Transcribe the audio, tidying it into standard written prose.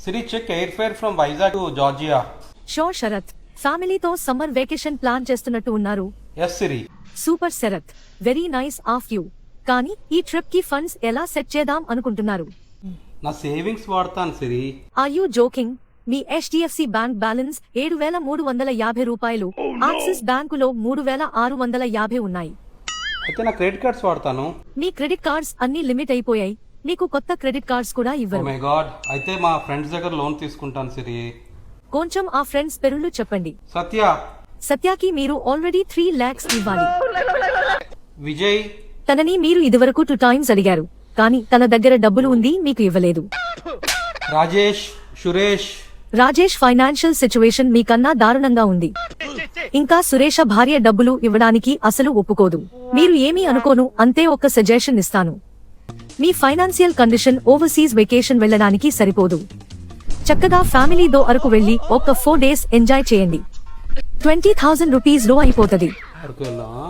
Siri, check airfare from Vizag to Georgia. షోర్ శరత్, ఫ్యామిలీతో summer vacation plan చేస్తున్నట్టు ఉన్నారు. Yes, Siri. Super Sarath, very nice of you. కానీ ఈ trip కి ఫండ్స్ ఎలా సెట్ చేద్దాం అనుకుంటున్నారు? నా సేవింగ్స్ వాడతాను సిరి. Are you joking? మీ HDFC బ్యాంక్ బ్యాలెన్స్ 7,350 రూపాయలు, యాక్సిస్ బ్యాంకులో 3,650 ఉన్నాయి. అయితే నా క్రెడిట్ కార్డ్స్ వాడతాను. మీ క్రెడిట్ కార్డ్స్ అన్ని లిమిట్ అయిపోయాయి. మీకు కొత్త క్రెడిట్ కార్డ్స్ కూడా ఓ ఇవ్వరు. మై గాడ్, అయితే మా ఫ్రెండ్స్ దగ్గర లోన్ తీసుకుంటాను సిరి. కొంచెం ఆ ఫ్రెండ్స్ పేర్లు చెప్పండి. సత్య, సత్యాకి మీరు ఆల్రెడీ 3 lakhs ఇవ్వాలి. విజయ్, తనని మీరు ఇదివరకు 2 times అడిగారు, కానీ తన దగ్గర డబ్బులు ఉంది, మీకు ఇవ్వలేదు. రాజేష్, సురేష్. రాజేష్ ఫైనాన్షియల్ సిచ్యువేషన్ మీకన్నా దారుణంగా ఉంది. ఇంకా సురేష భార్య డబ్బులు ఇవ్వడానికి అసలు ఒప్పుకోదు. మీరు ఏమీ అనుకోను, అంతే. ఒక సజెషన్ ఇస్తాను. మీ ఫైనాన్షియల్ కండిషన్ ఓవర్సీస్ వెకేషన్ వెళ్ళడానికి సరిపోదు. చక్కగా ఫ్యామిలీతో అరకు వెళ్లి ఒక 4 days ఎంజాయ్ చేయండి. 20,000 రూపీస్ లో అయిపోతుంది. అరకు వెళ్దామా?